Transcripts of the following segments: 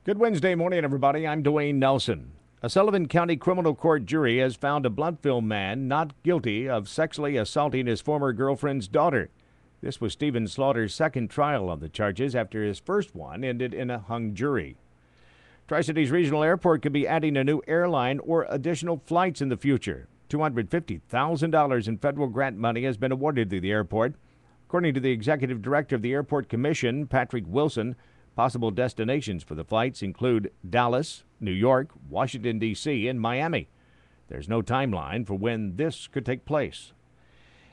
Good Wednesday morning, everybody. I'm Dwayne Nelson. A Sullivan County Criminal Court jury has found a Blountville man not guilty of sexually assaulting his former girlfriend's daughter. This was Stephen Slaughter's second trial on the charges after his first one ended in a hung jury. Tri-Cities Regional Airport could be adding a new airline or additional flights in the future. $250,000 in federal grant money has been awarded to the airport. According to the executive director of the Airport Commission, Patrick Wilson, possible destinations for the flights include Dallas, New York, Washington, D.C., and Miami. There's no timeline for when this could take place.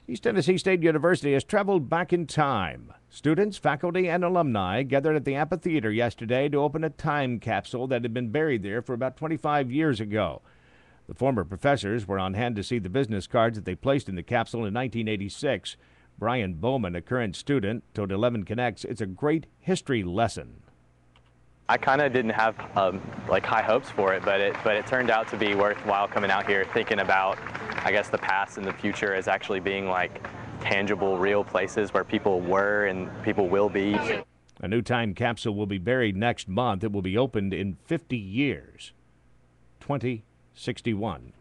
East Tennessee State University has traveled back in time. Students, faculty, and alumni gathered at the amphitheater yesterday to open a time capsule that had been buried there for about 25 years ago. The former professors were on hand to see the business cards that they placed in the capsule in 1986. Brian Bowman, a current student, told 11 Connects it's a great history lesson. I kind of didn't have high hopes for it, but it turned out to be worthwhile coming out here thinking about, I guess, the past and the future as actually being like tangible, real places where people were and people will be. A new time capsule will be buried next month. It will be opened in 50 years, 2061.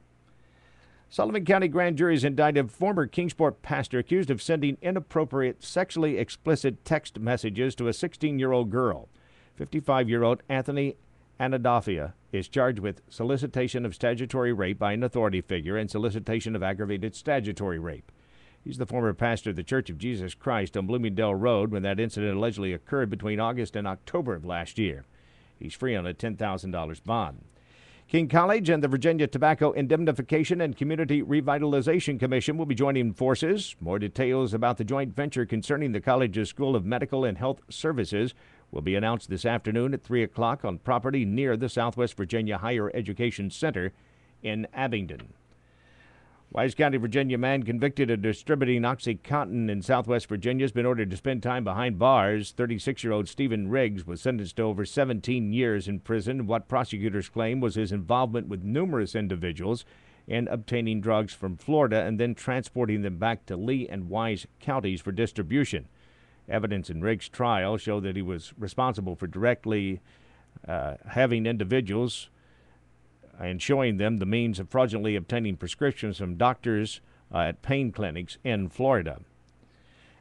Sullivan County grand juries indicted former Kingsport pastor accused of sending inappropriate, sexually explicit text messages to a 16-year-old girl. 55-year-old Anthony Anadafia is charged with solicitation of statutory rape by an authority figure and solicitation of aggravated statutory rape. He's the former pastor of the Church of Jesus Christ on Bloomingdale Road when that incident allegedly occurred between August and October of last year. He's free on a $10,000 bond. King College and the Virginia Tobacco Indemnification and Community Revitalization Commission will be joining forces. More details about the joint venture concerning the college's School of Medical and Health Services will be announced this afternoon at 3 o'clock on property near the Southwest Virginia Higher Education Center in Abingdon. Wise County, Virginia man convicted of distributing OxyContin in Southwest Virginia has been ordered to spend time behind bars. 36-year-old Stephen Riggs was sentenced to over 17 years in prison. What prosecutors claim was his involvement with numerous individuals in obtaining drugs from Florida and then transporting them back to Lee and Wise counties for distribution. Evidence in Riggs' trial showed that he was responsible for directly having individuals and showing them the means of fraudulently obtaining prescriptions from doctors at pain clinics in Florida.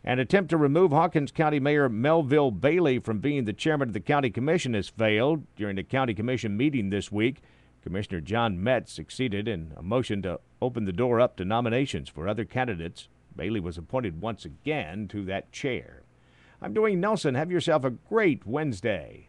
An attempt to remove Hawkins County Mayor Melville Bailey from being the chairman of the county commission has failed. During a county commission meeting this week, Commissioner John Metz succeeded in a motion to open the door up to nominations for other candidates. Bailey was appointed once again to that chair. I'm Dwayne Nelson. Have yourself a great Wednesday.